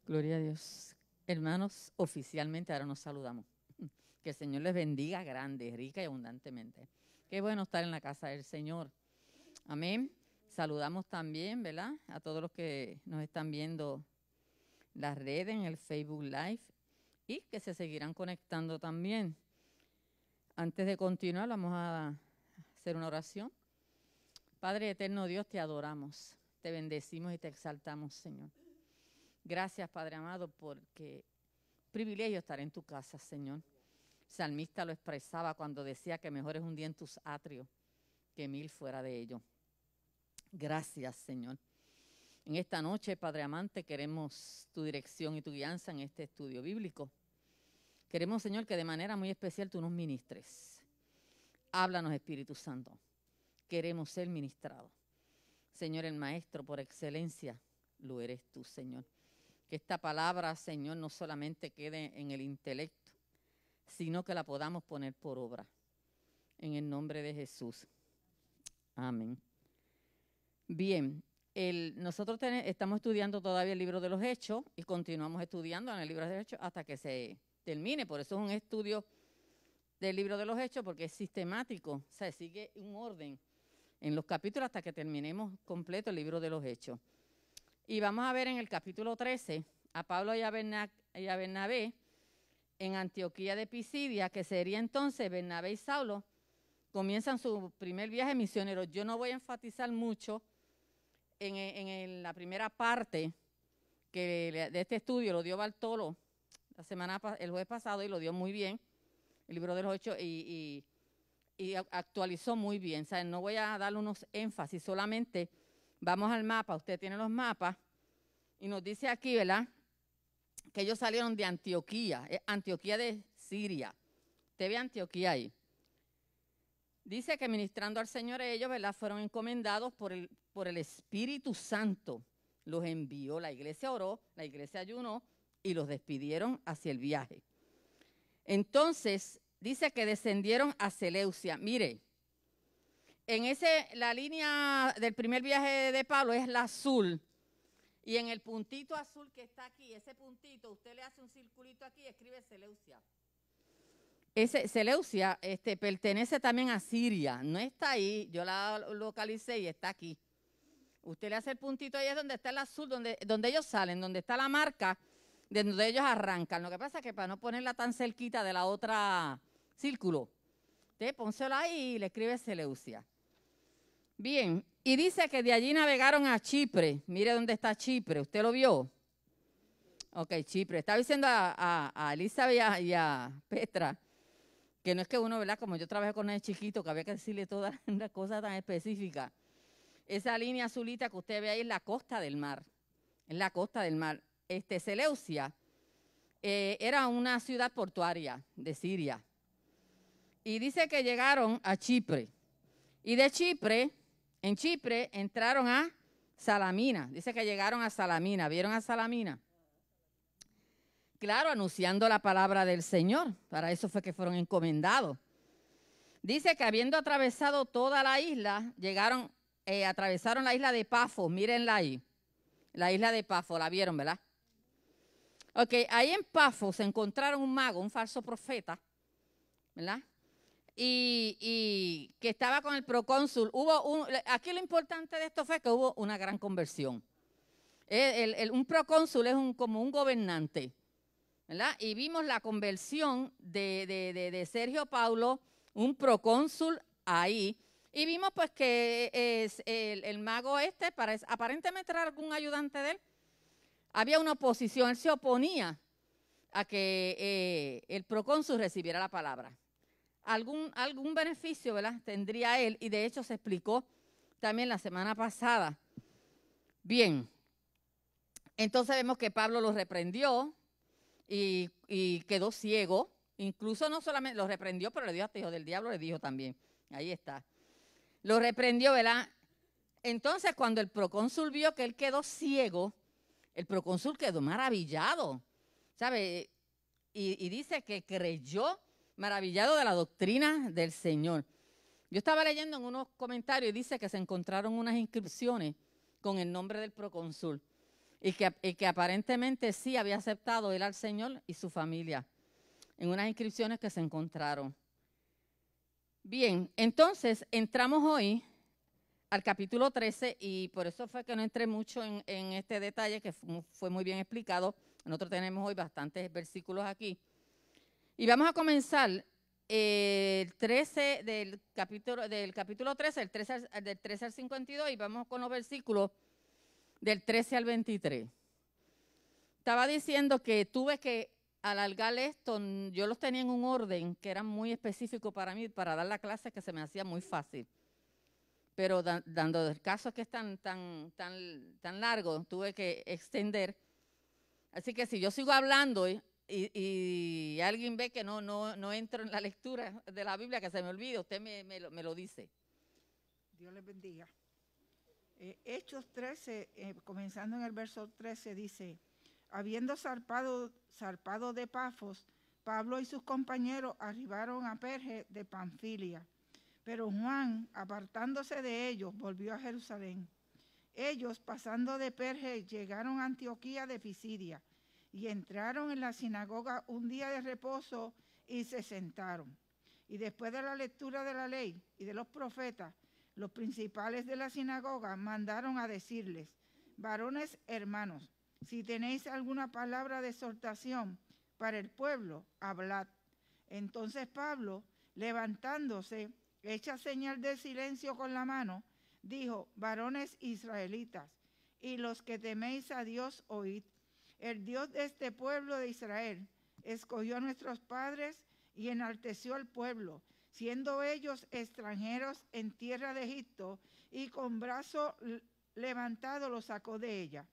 Gloria a Dios. Hermanos, oficialmente ahora nos saludamos. Que el Señor les bendiga grande, rica y abundantemente. Qué bueno estar en la casa del Señor. Amén. Saludamos también, ¿verdad? A todos los que nos están viendo las redes en el Facebook Live y que se seguirán conectando también. Antes de continuar, vamos a hacer una oración. Padre eterno Dios, te adoramos, te bendecimos y te exaltamos, Señor. Gracias, Padre amado, porque privilegio estar en tu casa, Señor. El salmista lo expresaba cuando decía que mejor es un día en tus atrios que 1000 fuera de ellos. Gracias, Señor. En esta noche, Padre amante, queremos tu dirección y tu guianza en este estudio bíblico. Queremos, Señor, que de manera muy especial tú nos ministres. Háblanos, Espíritu Santo. Queremos ser ministrados. Señor, el Maestro por excelencia, lo eres tú, Señor. Que esta palabra, Señor, no solamente quede en el intelecto, sino que la podamos poner por obra. En el nombre de Jesús. Amén. Bien, nosotros estamos estudiando todavía el libro de los Hechos y continuamos estudiando en el libro de los Hechos hasta que se termine. Por eso es un estudio del libro de los Hechos, porque es sistemático. O sea, sigue un orden en los capítulos hasta que terminemos completo el libro de los Hechos. Y vamos a ver en el capítulo 13 a Pablo y a Bernabé en Antioquía de Pisidia, que sería entonces Bernabé y Saulo, comienzan su primer viaje misionero. Yo no voy a enfatizar mucho en la primera parte de este estudio, lo dio Bartolo el jueves pasado y lo dio muy bien, el libro de los Hechos, y actualizó muy bien. O sea, no voy a darle unos énfasis, solamente vamos al mapa. Usted tiene los mapas y nos dice aquí, ¿verdad?, que ellos salieron de Antioquía, Antioquía de Siria. Usted ve Antioquía ahí. Dice que ministrando al Señor ellos, ¿verdad?, fueron encomendados por el Espíritu Santo. Los envió, la iglesia oró, la iglesia ayunó y los despidieron hacia el viaje. Entonces, dice que descendieron a Seleucia. Mire, la línea del primer viaje de Pablo es la azul. Y en el puntito azul que está aquí, ese puntito, usted le hace un circulito aquí y escribe Seleucia. Seleucia pertenece también a Siria, no está ahí, yo la localicé y está aquí. Usted le hace el puntito ahí, es donde está el azul, donde ellos salen, donde está la marca, de donde ellos arrancan. Lo que pasa es que para no ponerla tan cerquita de la otra círculo, usted pónselo ahí y le escribe Seleucia. Bien, y dice que de allí navegaron a Chipre. Mire dónde está Chipre, ¿usted lo vio? Ok, Chipre. Estaba diciendo a Elizabeth y a Petra que no es que uno, ¿verdad?, como yo trabajé con él chiquito, que había que decirle todas las cosas tan específicas. Esa línea azulita que usted ve ahí es la costa del mar. Es la costa del mar. Seleucia era una ciudad portuaria de Siria. Y dice que llegaron a Chipre. Y de Chipre, en Chipre, entraron a Salamina. Dice que llegaron a Salamina. ¿Vieron a Salamina? Claro, anunciando la palabra del Señor. Para eso fue que fueron encomendados. Dice que habiendo atravesado toda la isla, atravesaron la isla de Pafos. Mírenla ahí. La isla de Pafos, la vieron, ¿verdad? Ok, ahí en Pafos se encontraron un mago, un falso profeta, ¿verdad? Y que estaba con el procónsul. Aquí lo importante de esto fue que hubo una gran conversión. Un procónsul es como un gobernante, ¿verdad? Y vimos la conversión de Sergio Paulo, un procónsul ahí. Y vimos pues que el mago aparentemente era algún ayudante de él. Había una oposición, él se oponía a que el procónsul recibiera la palabra. Algún beneficio, ¿verdad?, tendría él, y de hecho se explicó también la semana pasada. Bien, entonces vemos que Pablo lo reprendió y quedó ciego. Incluso no solamente lo reprendió, pero le dijo hasta hijo del diablo, le dijo también. Ahí está. Lo reprendió, ¿verdad? Entonces cuando el procónsul vio que él quedó ciego, el procónsul quedó maravillado, ¿sabe? Y dice que creyó, maravillado de la doctrina del Señor. Yo estaba leyendo en unos comentarios y dice que se encontraron unas inscripciones con el nombre del procónsul. y que aparentemente sí había aceptado él al Señor y su familia en unas inscripciones que se encontraron. Bien, entonces entramos hoy al capítulo 13 y por eso fue que no entré mucho en este detalle que fue muy bien explicado. Nosotros tenemos hoy bastantes versículos aquí. Y vamos a comenzar el 13 del capítulo 13, del 13 al 52, y vamos con los versículos del 13 al 23. Estaba diciendo que tuve que alargar esto, yo los tenía en un orden que era muy específico para mí, para dar la clase, que se me hacía muy fácil. Pero dando el caso que es tan largo, tuve que extender. Así que si yo sigo hablando y alguien ve que no entro en la lectura de la Biblia, que se me olvide, usted me lo dice. Dios les bendiga. Hechos 13, comenzando en el verso 13, dice: habiendo zarpado de Pafos, Pablo y sus compañeros arribaron a Perge de Panfilia. Pero Juan, apartándose de ellos, volvió a Jerusalén. Ellos, pasando de Perge, llegaron a Antioquía de Pisidia y entraron en la sinagoga un día de reposo y se sentaron. Y después de la lectura de la ley y de los profetas, los principales de la sinagoga mandaron a decirles: varones hermanos, si tenéis alguna palabra de exhortación para el pueblo, hablad. Entonces Pablo, levantándose, hecha señal de silencio con la mano, dijo: varones israelitas, y los que teméis a Dios, oíd. El Dios de este pueblo de Israel escogió a nuestros padres y enalteció al pueblo, siendo ellos extranjeros en tierra de Egipto, y con brazo levantado los sacó de ella.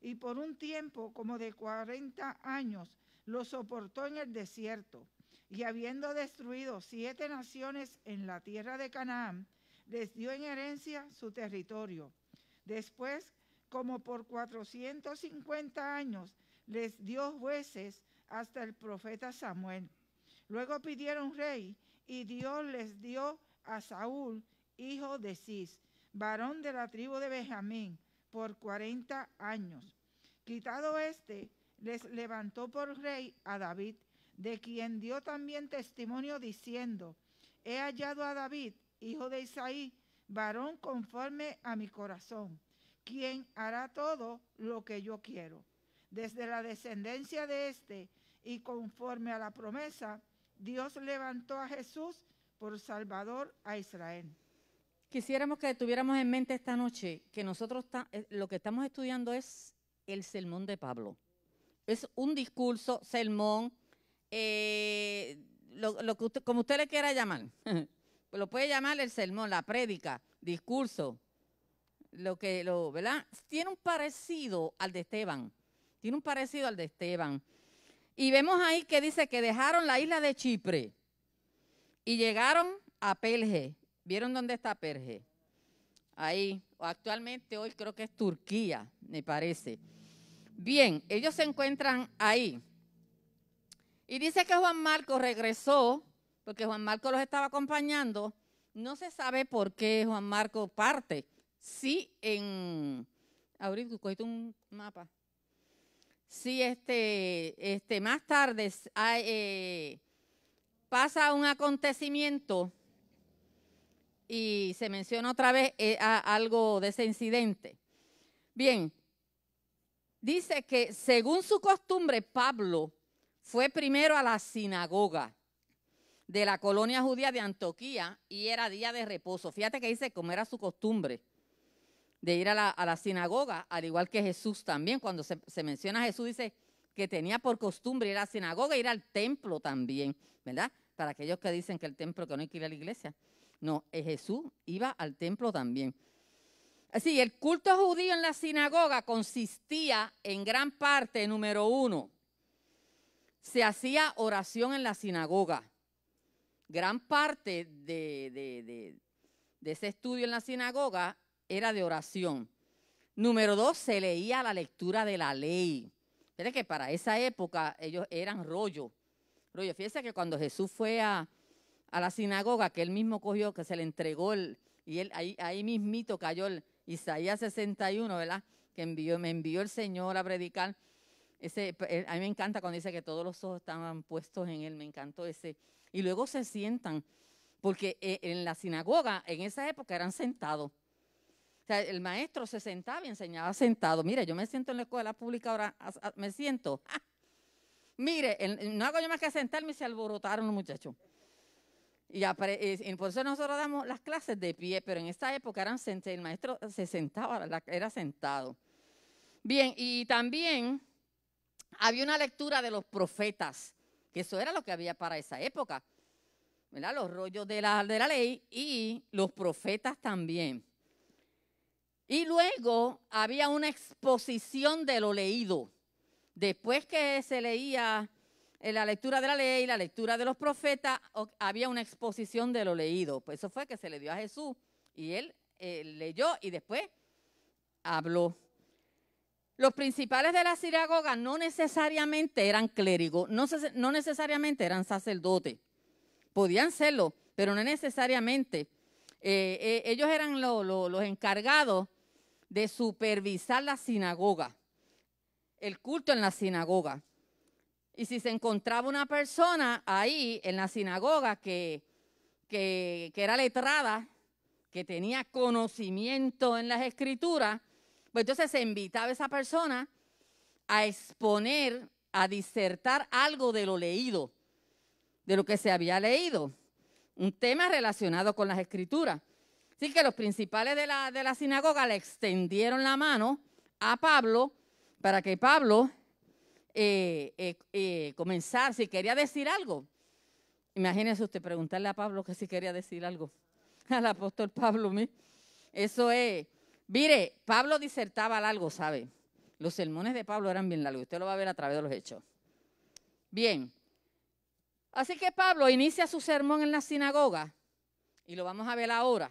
Y por un tiempo como de 40 años los soportó en el desierto. Y habiendo destruido 7 naciones en la tierra de Canaán, les dio en herencia su territorio. Después, como por 450 años, les dio jueces hasta el profeta Samuel. Luego pidieron rey, y Dios les dio a Saúl, hijo de Cis, varón de la tribu de Benjamín, por 40 años. Quitado este, les levantó por rey a David, de quien dio también testimonio diciendo: he hallado a David, hijo de Isaí, varón conforme a mi corazón, quien hará todo lo que yo quiero. Desde la descendencia de este, y conforme a la promesa, Dios levantó a Jesús por Salvador a Israel. Quisiéramos que tuviéramos en mente esta noche que nosotros lo que estamos estudiando es el sermón de Pablo. Es un discurso, sermón, lo que usted, como usted le quiera llamar. Lo puede llamar el sermón, la prédica, discurso, ¿verdad? Tiene un parecido al de Esteban. Y vemos ahí que dice que dejaron la isla de Chipre y llegaron a Perge. ¿Vieron dónde está Perge? Ahí, actualmente hoy creo que es Turquía, me parece. Bien, ellos se encuentran ahí. Y dice que Juan Marcos regresó, porque Juan Marcos los estaba acompañando. No se sabe por qué Juan Marcos parte. Sí, ahorita cogiste un mapa. Sí, más tarde pasa un acontecimiento y se menciona otra vez algo de ese incidente. Bien, dice que según su costumbre, Pablo fue primero a la sinagoga de la colonia judía de Antioquía y era día de reposo. Fíjate que dice como era su costumbre de ir a la sinagoga, al igual que Jesús también. Cuando se menciona a Jesús, dice que tenía por costumbre ir a la sinagoga e ir al templo también, ¿verdad? Para aquellos que dicen que el templo, que no hay que ir a la iglesia. No, Jesús iba al templo también. Así, el culto judío en la sinagoga consistía en gran parte, número 1, se hacía oración en la sinagoga. Gran parte de ese estudio en la sinagoga era de oración. Número 2, se leía la lectura de la ley. Fíjate que para esa época ellos eran rollo. Fíjese que cuando Jesús fue a la sinagoga, que él mismo cogió, que se le entregó, y él ahí mismito cayó el Isaías 61, ¿verdad? que me envió el Señor a predicar. A mí me encanta cuando dice que todos los ojos estaban puestos en él, me encantó ese. Y luego se sientan, porque en la sinagoga en esa época eran sentados. O sea, el maestro se sentaba y enseñaba sentado. Mire, yo me siento en la escuela pública ahora, me siento. ¡Ah! Mire, no hago yo más que sentarme y se alborotaron los muchachos. Y por eso nosotros damos las clases de pie, pero en esta época eran sentados, el maestro se sentaba, era sentado. Bien, y también había una lectura de los profetas, que eso era lo que había para esa época, ¿verdad? Los rollos de la ley y los profetas también. Y luego había una exposición de lo leído. Después que se leía la lectura de la ley, la lectura de los profetas, había una exposición de lo leído. Pues eso fue que se le dio a Jesús y él leyó y después habló. Los principales de la sinagoga no necesariamente eran clérigos, no necesariamente eran sacerdotes. Podían serlo, pero no necesariamente. Ellos eran los encargados de supervisar la sinagoga, el culto en la sinagoga. Y si se encontraba una persona ahí en la sinagoga que era letrada, que tenía conocimiento en las escrituras, pues entonces se invitaba a esa persona a exponer, a disertar algo de lo leído, de lo que se había leído, un tema relacionado con las escrituras. Así que los principales de la sinagoga le extendieron la mano a Pablo para que Pablo comenzara, si quería decir algo. Imagínese usted preguntarle a Pablo que si quería decir algo, al apóstol Pablo. Eso es. Mire, Pablo disertaba largo, ¿sabe? Los sermones de Pablo eran bien largos. Usted lo va a ver a través de los hechos. Bien. Así que Pablo inicia su sermón en la sinagoga. Y lo vamos a ver ahora.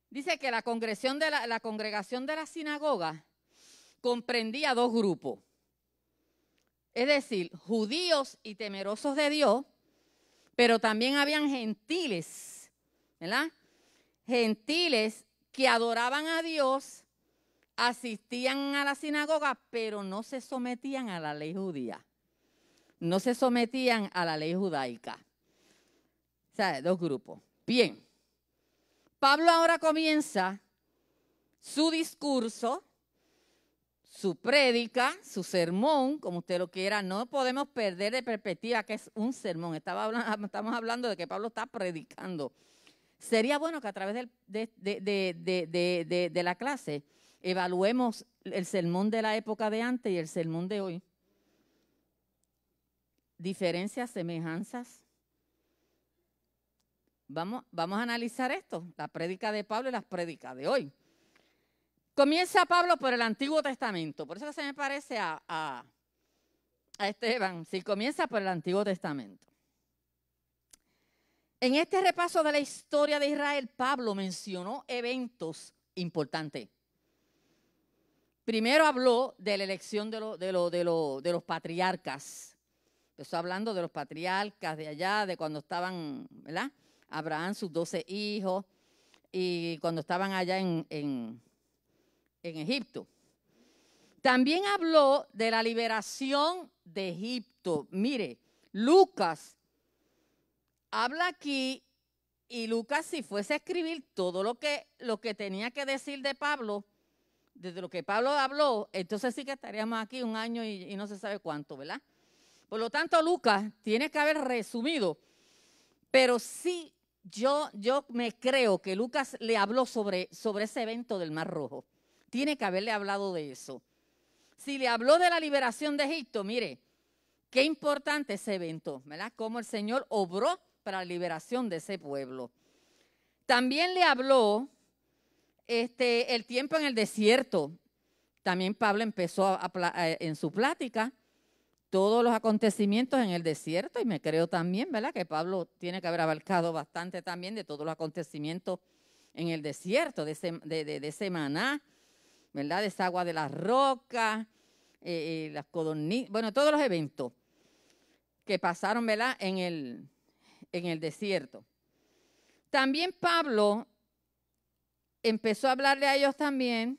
Dice que la congregación de la sinagoga comprendía dos grupos. Es decir, judíos y temerosos de Dios, pero también habían gentiles, ¿verdad? Gentiles que adoraban a Dios, asistían a la sinagoga, pero no se sometían a la ley judía. No se sometían a la ley judaica. O sea, dos grupos. Bien. Pablo ahora comienza su discurso, su prédica, su sermón, como usted lo quiera. No podemos perder de perspectiva que es un sermón. Estamos hablando de que Pablo está predicando. Sería bueno que a través de la clase evaluemos el sermón de la época de antes y el sermón de hoy. Diferencias, semejanzas. Vamos a analizar esto, la prédica de Pablo y las prédicas de hoy. Comienza Pablo por el Antiguo Testamento, por eso se me parece a Esteban, si comienza por el Antiguo Testamento. En este repaso de la historia de Israel, Pablo mencionó eventos importantes. Primero habló de la elección de los patriarcas. Empezó hablando de los patriarcas de allá, de cuando estaban, ¿verdad? Abraham, sus 12 hijos, y cuando estaban allá en Egipto. También habló de la liberación de Egipto. Mire, Lucas habla aquí, y Lucas, si fuese a escribir todo lo que tenía que decir de Pablo, desde lo que Pablo habló, entonces sí que estaríamos aquí un año y no se sabe cuánto, ¿verdad? Por lo tanto, Lucas tiene que haber resumido, pero sí yo me creo que Lucas le habló sobre ese evento del Mar Rojo. Tiene que haberle hablado de eso. Si le habló de la liberación de Egipto, mire, qué importante ese evento, ¿verdad? Cómo el Señor obró para la liberación de ese pueblo. También le habló el tiempo en el desierto. También Pablo empezó en su plática todos los acontecimientos en el desierto, y me creo también, ¿verdad?, que Pablo tiene que haber abarcado bastante también de todos los acontecimientos en el desierto, de ese maná, ¿verdad?, de esa agua de las rocas, las codornices, bueno, todos los eventos que pasaron, ¿verdad?, en el desierto. También Pablo empezó a hablarle a ellos también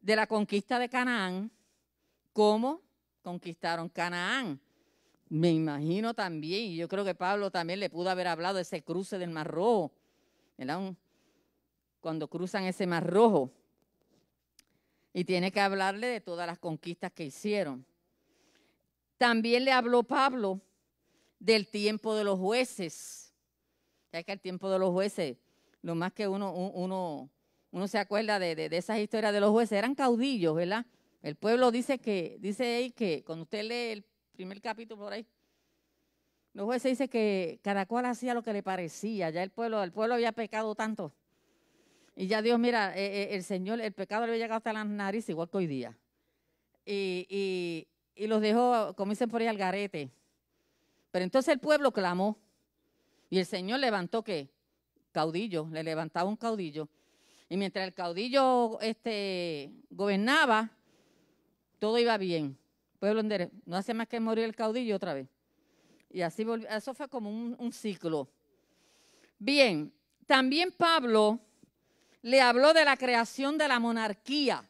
de la conquista de Canaán, cómo conquistaron Canaán. Me imagino también, y yo creo que Pablo también le pudo haber hablado de ese cruce del Mar Rojo, ¿verdad? Cuando cruzan ese Mar Rojo. Y tiene que hablarle de todas las conquistas que hicieron. También le habló Pablo del tiempo de los jueces. Ya que el tiempo de los jueces, lo más que uno se acuerda de esas historias de los jueces, eran caudillos, ¿verdad? El pueblo dice ahí que cuando usted lee el primer capítulo por ahí, los jueces dicen que cada cual hacía lo que le parecía. Ya el pueblo había pecado tanto. Y ya Dios, mira, el Señor, el pecado le había llegado hasta las narices, igual que hoy día. Y los dejó, como dicen por ahí, al garete. Pero entonces el pueblo clamó. Y el Señor levantó, ¿qué? Caudillo, le levantaba un caudillo. Y mientras el caudillo gobernaba, todo iba bien. Pueblo no hacía más que morir el caudillo otra vez. Y así volvió. Eso fue como un ciclo. Bien, también Pablo le habló de la creación de la monarquía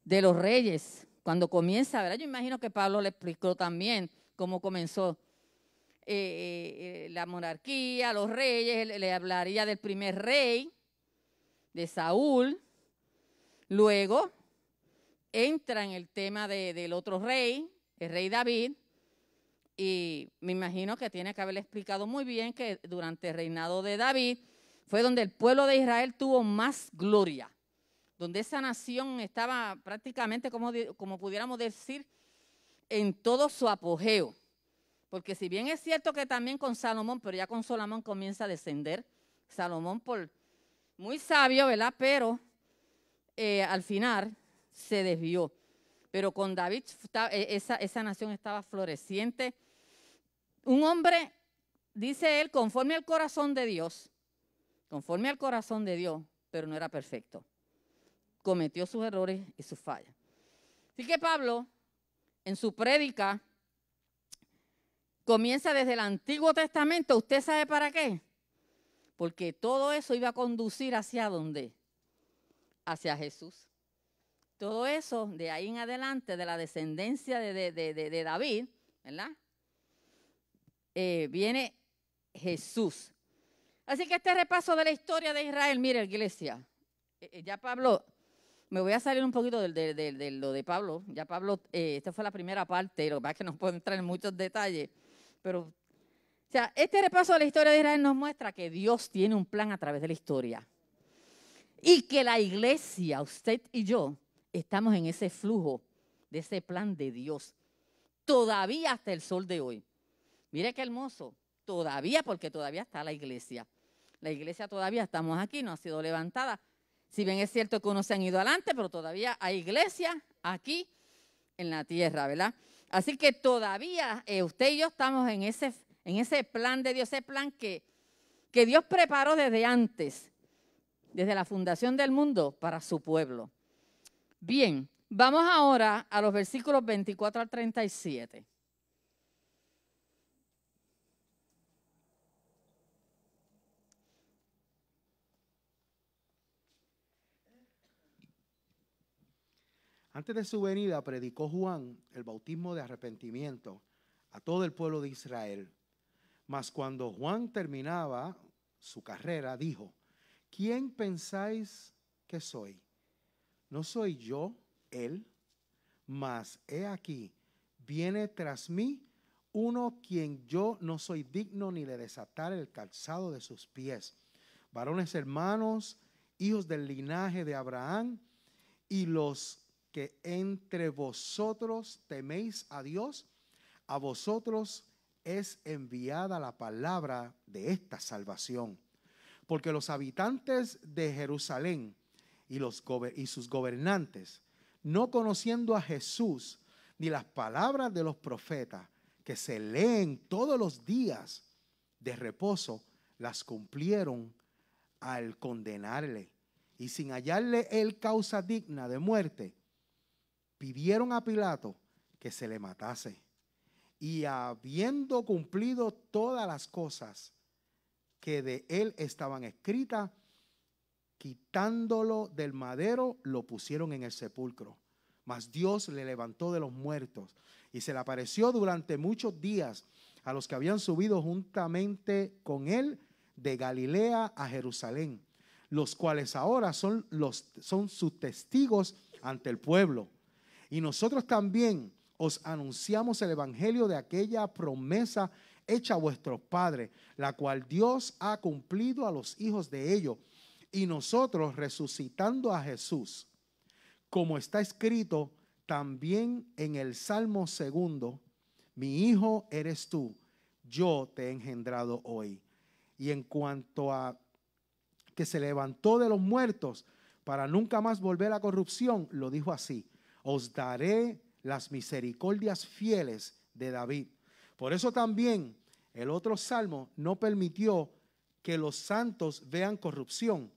de los reyes. Cuando comienza, ¿verdad? Yo imagino que Pablo le explicó también cómo comenzó la monarquía, los reyes. Le hablaría del primer rey, de Saúl. Luego entra en el tema del otro rey, el rey David. Y me imagino que tiene que haberle explicado muy bien que durante el reinado de David fue donde el pueblo de Israel tuvo más gloria, donde esa nación estaba prácticamente, como pudiéramos decir, en todo su apogeo. Porque si bien es cierto que también con Salomón, pero ya con Salomón comienza a descender, Salomón muy sabio, ¿verdad? Pero al final se desvió. Pero con David esa nación estaba floreciente. Un hombre, dice él, conforme al corazón de Dios, pero no era perfecto. Cometió sus errores y sus fallas. Así que Pablo, en su prédica, comienza desde el Antiguo Testamento. ¿Usted sabe para qué? Porque todo eso iba a conducir ¿hacia dónde? Hacia Jesús. Todo eso, de ahí en adelante, de la descendencia de David, ¿verdad? Viene Jesús. Así que este repaso de la historia de Israel, mire, iglesia, ya Pablo, me voy a salir un poquito de lo de Pablo. Ya Pablo, esta fue la primera parte, lo que pasa es que no puedo entrar en muchos detalles, pero, o sea, este repaso de la historia de Israel nos muestra que Dios tiene un plan a través de la historia y que la iglesia, usted y yo, estamos en ese flujo de ese plan de Dios, todavía hasta el sol de hoy. Mire qué hermoso, todavía, porque todavía está la iglesia. La iglesia todavía estamos aquí, no ha sido levantada. Si bien es cierto que unos se han ido adelante, pero todavía hay iglesia aquí en la tierra, ¿verdad? Así que todavía usted y yo estamos en ese plan de Dios, ese plan que Dios preparó desde antes, desde la fundación del mundo para su pueblo. Bien, vamos ahora a los versículos 24 al 37. Antes de su venida predicó Juan el bautismo de arrepentimiento a todo el pueblo de Israel. Mas cuando Juan terminaba su carrera, dijo: ¿Quién pensáis que soy? ¿No soy yo él? Mas he aquí, viene tras mí uno quien yo no soy digno ni de desatar el calzado de sus pies. Varones hermanos, hijos del linaje de Abraham, y los que entre vosotros teméis a Dios, a vosotros es enviada la palabra de esta salvación. Porque los habitantes de Jerusalén y sus gobernantes, no conociendo a Jesús ni las palabras de los profetas que se leen todos los días de reposo, las cumplieron al condenarle. Y sin hallarle él causa digna de muerte, pidieron a Pilato que se le matase. Y habiendo cumplido todas las cosas que de él estaban escritas, quitándolo del madero, lo pusieron en el sepulcro. Mas Dios le levantó de los muertos y se le apareció durante muchos días a los que habían subido juntamente con él de Galilea a Jerusalén, los cuales ahora son sus testigos ante el pueblo. Y nosotros también os anunciamos el evangelio de aquella promesa hecha a vuestros padres, la cual Dios ha cumplido a los hijos de ellos. Y nosotros resucitando a Jesús, como está escrito también en el Salmo 2, mi hijo eres tú, yo te he engendrado hoy. Y en cuanto a que se levantó de los muertos para nunca más volver a corrupción, lo dijo así: os daré las misericordias fieles de David. Por eso también el otro salmo no permitió que los santos vean corrupción,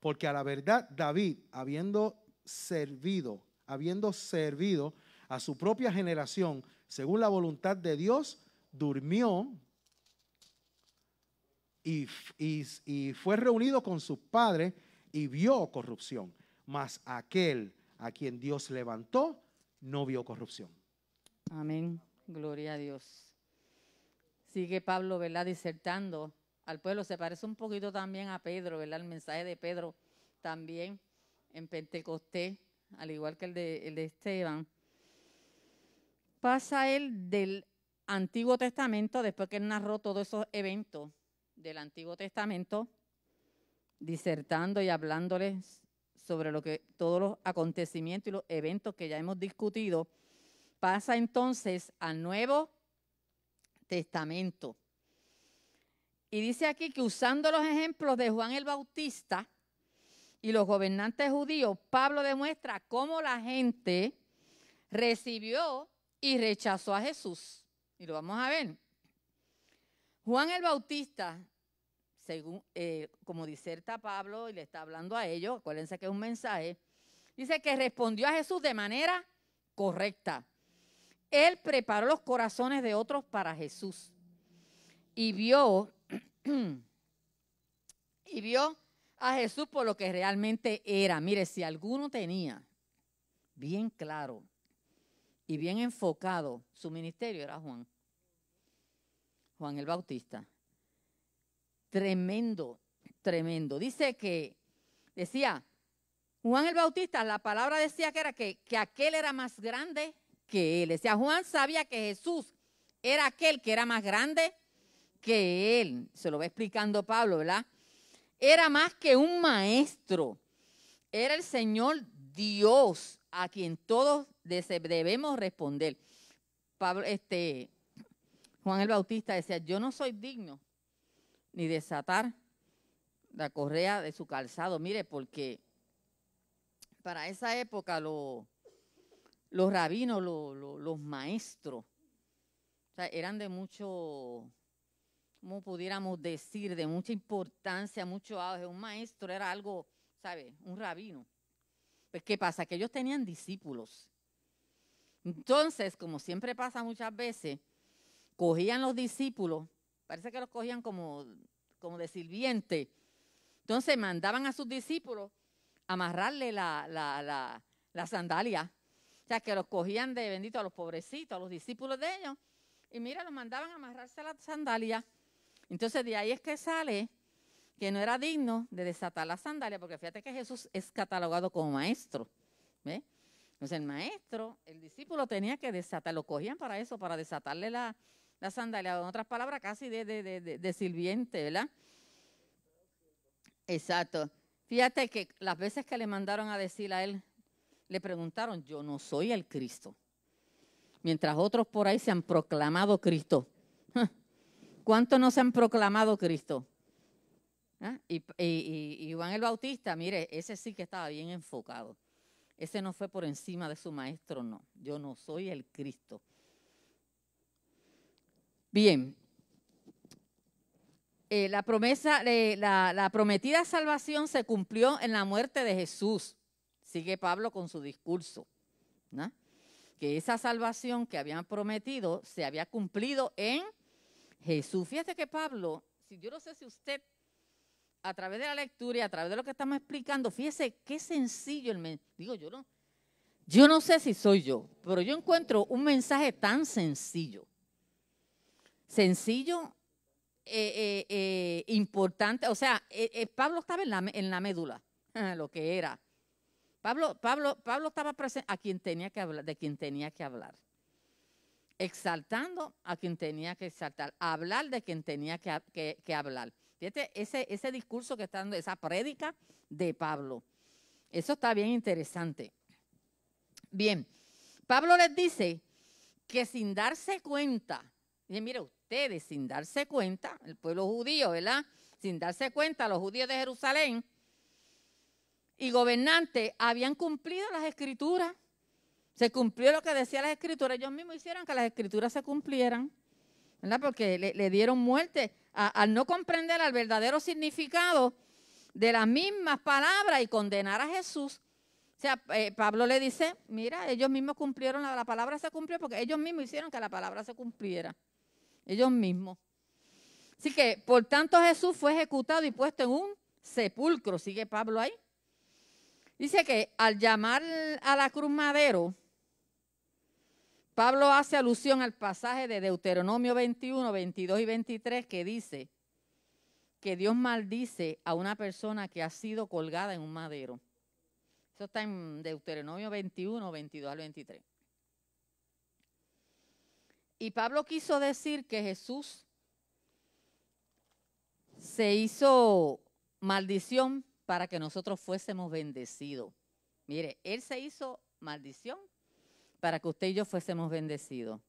porque a la verdad David, habiendo servido a su propia generación según la voluntad de Dios, durmió y fue reunido con sus padres y vio corrupción. Mas aquel a quien Dios levantó no vio corrupción. Amén. Gloria a Dios. Sigue Pablo, ¿verdad?, disertando al pueblo. Se parece un poquito también a Pedro, ¿verdad? El mensaje de Pedro también en Pentecostés, al igual que el de Esteban. Pasa él del Antiguo Testamento, después que él narró todos esos eventos del Antiguo Testamento, disertando y hablándoles sobre todos los acontecimientos y los eventos que ya hemos discutido. Pasa entonces al Nuevo Testamento. Y dice aquí que usando los ejemplos de Juan el Bautista y los gobernantes judíos, Pablo demuestra cómo la gente recibió y rechazó a Jesús. Y lo vamos a ver. Juan el Bautista, según como diserta Pablo y le está hablando a ellos, acuérdense que es un mensaje, dice que respondió a Jesús de manera correcta. Él preparó los corazones de otros para Jesús y vio a Jesús por lo que realmente era. Mire, si alguno tenía bien claro y bien enfocado su ministerio, era Juan el Bautista. Tremendo, tremendo. Decía, Juan el Bautista, la palabra decía que aquel era más grande que él. Decía, Juan sabía que Jesús era aquel que era más grande que él. Se lo va explicando Pablo, ¿verdad? Era más que un maestro. Era el Señor Dios a quien todos debemos responder. Juan el Bautista decía, yo no soy digno ni desatar la correa de su calzado. Mire, porque para esa época los rabinos, los maestros, o sea, eran de mucho, ¿cómo pudiéramos decir? De mucha importancia, mucho auge. Un maestro era algo, ¿sabe? Un rabino. Pues, ¿qué pasa? Que ellos tenían discípulos. Entonces, como siempre pasa muchas veces, cogían los discípulos, parece que los cogían como de sirviente. Entonces mandaban a sus discípulos a amarrarle la sandalia. O sea, que los cogían de bendito a los pobrecitos, a los discípulos de ellos. Y mira, los mandaban a amarrarse la sandalia. Entonces de ahí es que sale que no era digno de desatar la sandalia, porque fíjate que Jesús es catalogado como maestro. ¿Ves? Entonces el discípulo tenía que desatar, lo cogían para eso, para desatarle la sandalia, en otras palabras, casi de sirviente, ¿verdad? Exacto. Fíjate que las veces que le mandaron a decir a él, le preguntaron, yo no soy el Cristo. Mientras otros por ahí se han proclamado Cristo. ¿Cuántos no se han proclamado Cristo? ¿Ah? Y Juan el Bautista, mire, ese sí que estaba bien enfocado. Ese no fue por encima de su maestro, no. Yo no soy el Cristo. Bien. La prometida salvación se cumplió en la muerte de Jesús. Sigue Pablo con su discurso, ¿no? Que esa salvación que habían prometido se había cumplido en Jesús. Fíjate que Pablo, yo no sé si usted a través de la lectura y a través de lo que estamos explicando, fíjese qué sencillo el mensaje. Digo, yo no sé si soy yo, pero yo encuentro un mensaje tan sencillo. Sencillo, importante. O sea, Pablo estaba en la médula, lo que era. Pablo estaba presente a quien tenía que hablar, de quien tenía que hablar. Exaltando a quien tenía que exaltar, hablar de quien tenía que hablar. Fíjate, ese discurso que está dando, esa prédica de Pablo. Eso está bien interesante. Bien, Pablo les dice que sin darse cuenta, dice, mire, ustedes sin darse cuenta, el pueblo judío, ¿verdad? Sin darse cuenta, los judíos de Jerusalén y gobernantes habían cumplido las escrituras. Se cumplió lo que decía las escrituras. Ellos mismos hicieron que las escrituras se cumplieran, ¿verdad? Porque le dieron muerte al no comprender el verdadero significado de las mismas palabras y condenar a Jesús. O sea, Pablo le dice, mira, ellos mismos cumplieron, la palabra se cumplió porque ellos mismos hicieron que la palabra se cumpliera. Ellos mismos. Así que, por tanto, Jesús fue ejecutado y puesto en un sepulcro. Sigue Pablo ahí. Dice que al llamar a la cruz madero, Pablo hace alusión al pasaje de Deuteronomio 21, 22 y 23 que dice que Dios maldice a una persona que ha sido colgada en un madero. Eso está en Deuteronomio 21, 22 al 23. Y Pablo quiso decir que Jesús se hizo maldición para que nosotros fuésemos bendecidos. Mire, Él se hizo maldición para que usted y yo fuésemos bendecidos.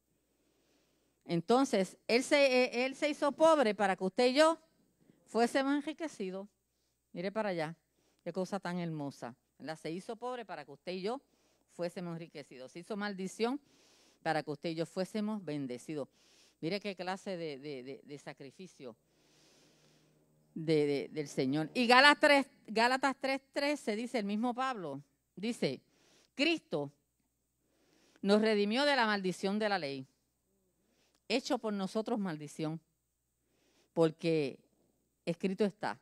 Entonces, él se hizo pobre para que usted y yo fuésemos enriquecidos. Mire para allá, qué cosa tan hermosa, ¿verdad? Se hizo pobre para que usted y yo fuésemos enriquecidos. Se hizo maldición para que usted y yo fuésemos bendecidos. Mire qué clase de sacrificio del Señor. Y Gálatas 3:13 dice el mismo Pablo, dice, Cristo nos redimió de la maldición de la ley, hecho por nosotros maldición, porque escrito está,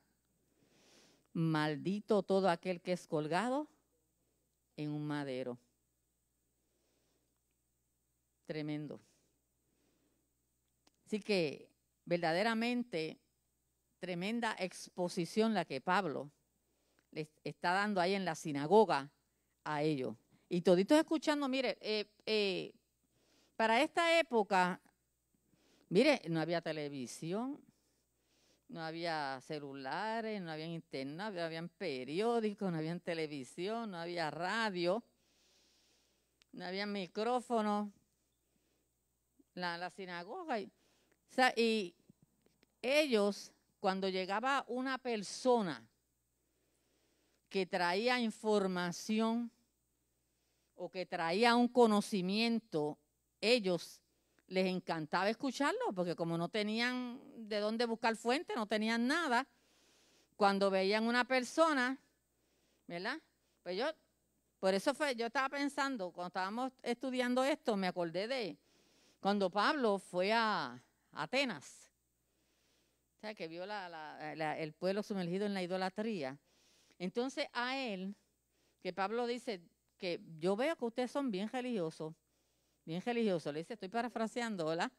maldito todo aquel que es colgado en un madero. Tremendo. Así que verdaderamente tremenda exposición la que Pablo les está dando ahí en la sinagoga a ellos. Y toditos escuchando, mire, para esta época, mire, no había televisión, no había celulares, no había internet, no había periódicos, no había televisión, no había radio, no había micrófono, la sinagoga. Y ellos, cuando llegaba una persona que traía información o que traía un conocimiento, ellos les encantaba escucharlo, porque como no tenían de dónde buscar fuente, no tenían nada, cuando veían una persona, ¿verdad? Pues por eso yo estaba pensando, cuando estábamos estudiando esto, me acordé de cuando Pablo fue a Atenas, o sea, que vio el pueblo sumergido en la idolatría. Entonces a él, que Pablo dice que yo veo que ustedes son bien religiosos, le dice, estoy parafraseando, ¿verdad?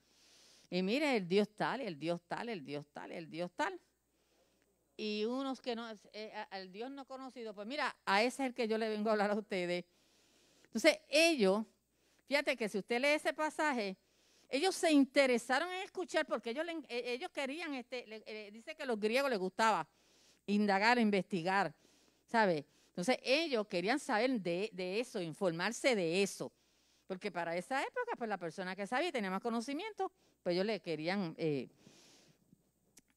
Y mire, el Dios tal, el Dios tal, el Dios tal, el Dios tal. Y unos que no, al Dios no conocido, pues mira, a ese es el que yo le vengo a hablar a ustedes. Entonces ellos, fíjate que si usted lee ese pasaje, ellos se interesaron en escuchar porque ellos querían, dice que a los griegos les gustaba indagar, investigar, ¿sabe? Entonces ellos querían saber de eso, informarse de eso. Porque para esa época, pues la persona que sabía y tenía más conocimiento, pues ellos le querían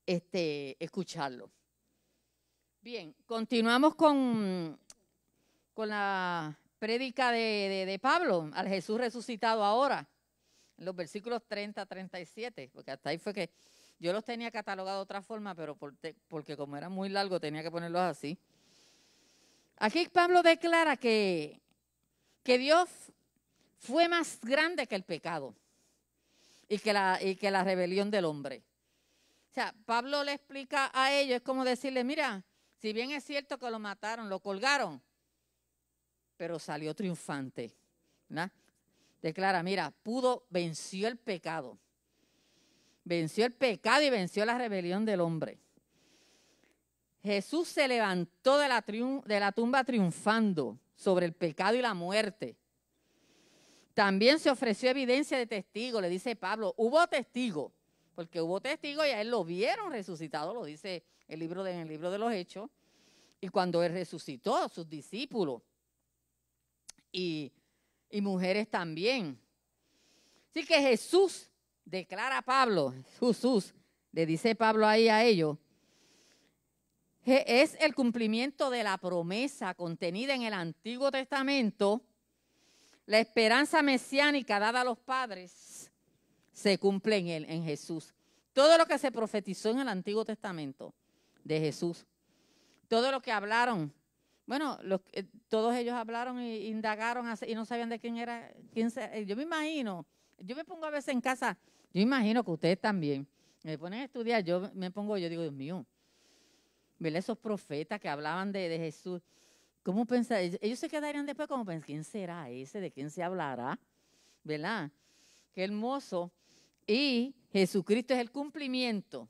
escucharlo. Bien, continuamos con la prédica de Pablo al Jesús resucitado ahora, en los versículos 30 a 37, porque hasta ahí fue que yo los tenía catalogados de otra forma, pero porque como era muy largo tenía que ponerlos así. Aquí Pablo declara que Dios fue más grande que el pecado y que la rebelión del hombre. O sea, Pablo le explica a ellos, es como decirle, mira, si bien es cierto que lo mataron, lo colgaron, pero salió triunfante, ¿verdad? Declara, mira, venció el pecado. Venció el pecado y venció la rebelión del hombre. Jesús se levantó de la tumba triunfando sobre el pecado y la muerte. También se ofreció evidencia de testigo, le dice Pablo. Hubo testigos, porque hubo testigos y a él lo vieron resucitado, lo dice en el libro de los Hechos. Y cuando él resucitó, sus discípulos y mujeres también. Así que Jesús, declara Pablo, Jesús, le dice Pablo ahí a ellos, es el cumplimiento de la promesa contenida en el Antiguo Testamento. La esperanza mesiánica dada a los padres se cumple en él, en Jesús. Todo lo que se profetizó en el Antiguo Testamento de Jesús, todo lo que hablaron, bueno, todos ellos hablaron e indagaron y no sabían de quién era. Yo me imagino, yo me pongo a veces en casa, yo imagino que ustedes también me ponen a estudiar, yo digo, Dios mío, ver esos profetas que hablaban de Jesús. ¿Cómo pensar? Ellos se quedarían después como pensar, ¿quién será ese? ¿De quién se hablará? ¿Verdad? Qué hermoso. Y Jesucristo es el cumplimiento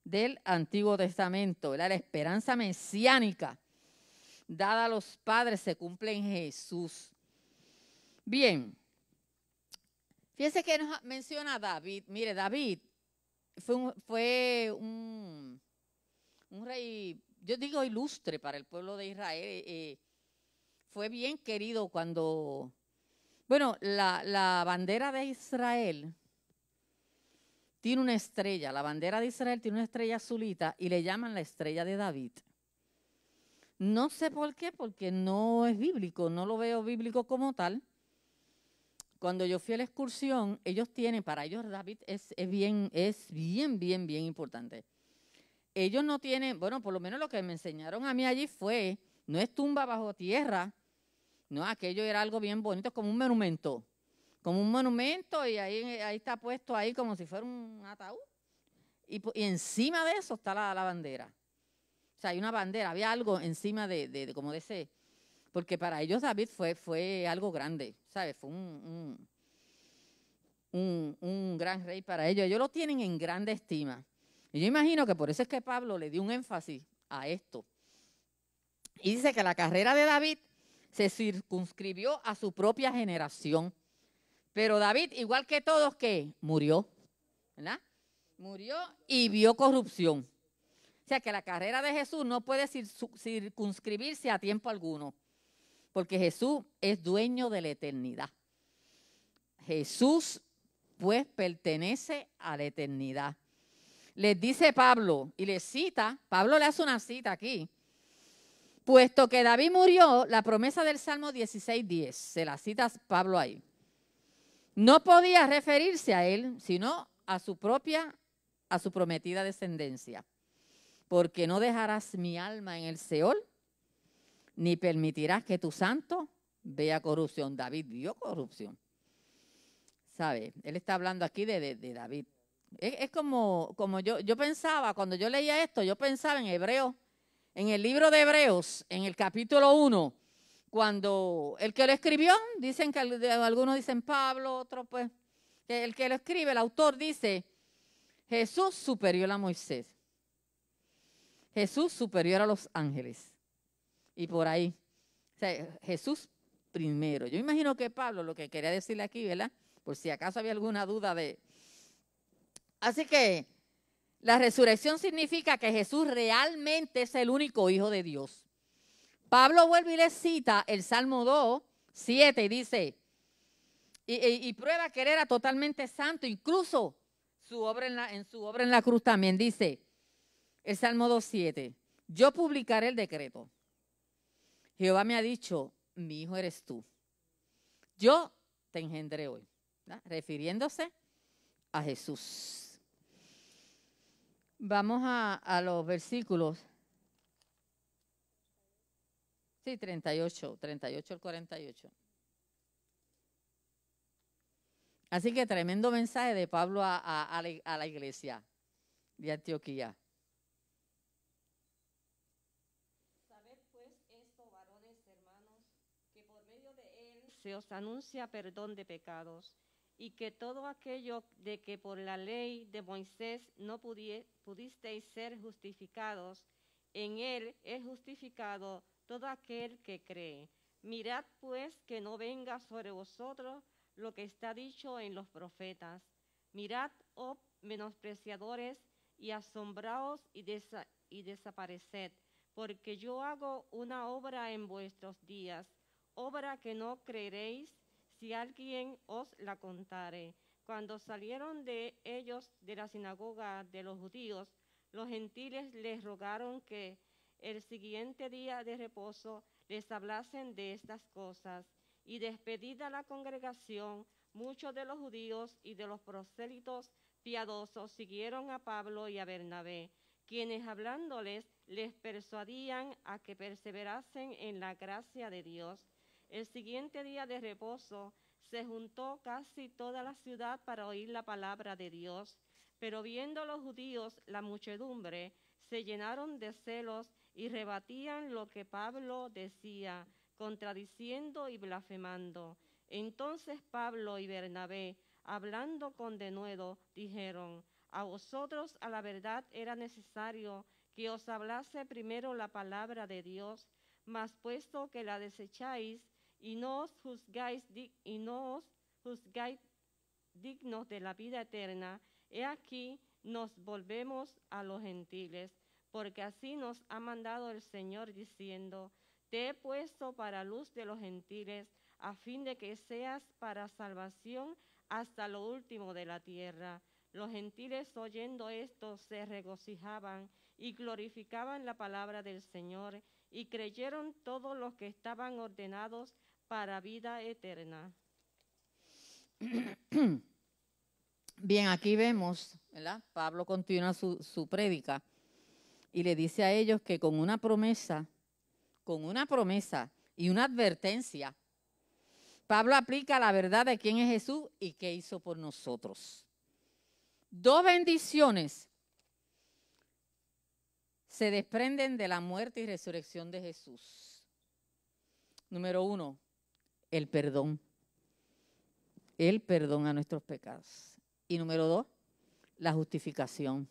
del Antiguo Testamento, ¿verdad? La esperanza mesiánica dada a los padres se cumple en Jesús. Bien. Fíjense que nos menciona David. Mire, David fue un rey, yo digo ilustre para el pueblo de Israel. Fue bien querido cuando, bueno, la bandera de Israel tiene una estrella. La bandera de Israel tiene una estrella azulita y le llaman la estrella de David. No sé por qué, porque no es bíblico, no lo veo bíblico como tal. Cuando yo fui a la excursión, para ellos David es bien importante. Ellos no tienen, bueno, por lo menos lo que me enseñaron a mí allí no es tumba bajo tierra, no, aquello era algo bien bonito, como un monumento y ahí está puesto ahí como si fuera un ataúd. Y encima de eso está la bandera. O sea, hay una bandera, había algo encima como de ese, porque para ellos David fue algo grande, ¿sabes? Fue un gran rey para ellos. Ellos lo tienen en grande estima. Y yo imagino que por eso es que Pablo le dio un énfasis a esto. Y dice que la carrera de David se circunscribió a su propia generación. Pero David, igual que todos, ¿qué? Murió, ¿verdad? Murió y vio corrupción. O sea que la carrera de Jesús no puede circunscribirse a tiempo alguno, porque Jesús es dueño de la eternidad. Jesús, pues, pertenece a la eternidad. Les dice Pablo, y les cita, Pablo le hace una cita aquí. Puesto que David murió, la promesa del Salmo 16:10, se la cita Pablo ahí. No podía referirse a él, sino a su prometida descendencia. Porque no dejarás mi alma en el Seol, ni permitirás que tu santo vea corrupción. David vio corrupción. ¿Sabe? Él está hablando aquí de David. Es como yo pensaba, cuando yo leía esto, yo pensaba en Hebreos, en el libro de Hebreos, en el capítulo 1, cuando el que lo escribió, dicen que algunos dicen Pablo, otros pues, que el que lo escribe, el autor dice, Jesús superior a Moisés, Jesús superior a los ángeles, y por ahí, o sea, Jesús primero. Yo imagino que Pablo lo que quería decirle aquí, ¿verdad? Por si acaso había alguna duda de... Así que la resurrección significa que Jesús realmente es el único Hijo de Dios. Pablo vuelve y le cita el Salmo 2:7 y dice, y prueba que él era totalmente santo, incluso en su obra en la cruz también dice, el Salmo 2:7, yo publicaré el decreto. Jehová me ha dicho, mi hijo eres tú. Yo te engendré hoy, ¿verdad? Refiriéndose a Jesús. Vamos a los versículos. Sí, 38 al 48. Así que tremendo mensaje de Pablo a la iglesia. de Antioquía. Sabed pues esto, varones hermanos, que por medio de él se os anuncia perdón de pecados, y que todo aquello de que por la ley de Moisés no pudisteis ser justificados, en él es justificado todo aquel que cree. Mirad pues que no venga sobre vosotros lo que está dicho en los profetas. Mirad, oh menospreciadores, y asombraos y desapareced, porque yo hago una obra en vuestros días, obra que no creeréis si alguien os la contare. Cuando salieron de ellos de la sinagoga de los judíos, los gentiles les rogaron que el siguiente día de reposo les hablasen de estas cosas. Y despedida la congregación, muchos de los judíos y de los prosélitos piadosos siguieron a Pablo y a Bernabé, quienes hablándoles les persuadían a que perseverasen en la gracia de Dios. El siguiente día de reposo se juntó casi toda la ciudad para oír la palabra de Dios, pero viendo los judíos la muchedumbre, se llenaron de celos y rebatían lo que Pablo decía, contradiciendo y blasfemando. Entonces Pablo y Bernabé, hablando con denuedo, dijeron: a vosotros a la verdad era necesario que os hablase primero la palabra de Dios, mas puesto que la desecháis y no os juzgáis dignos de la vida eterna, he aquí nos volvemos a los gentiles, porque así nos ha mandado el Señor diciendo: te he puesto para luz de los gentiles, a fin de que seas para salvación hasta lo último de la tierra. Los gentiles, oyendo esto, se regocijaban y glorificaban la palabra del Señor, y creyeron todos los que estaban ordenados para vida eterna. Bien, aquí vemos, ¿verdad? Pablo continúa su prédica y le dice a ellos que con una promesa y una advertencia, Pablo aplica la verdad de quién es Jesús y qué hizo por nosotros. Dos bendiciones se desprenden de la muerte y resurrección de Jesús. Número 1, el perdón. El perdón a nuestros pecados. Y número 2, la justificación.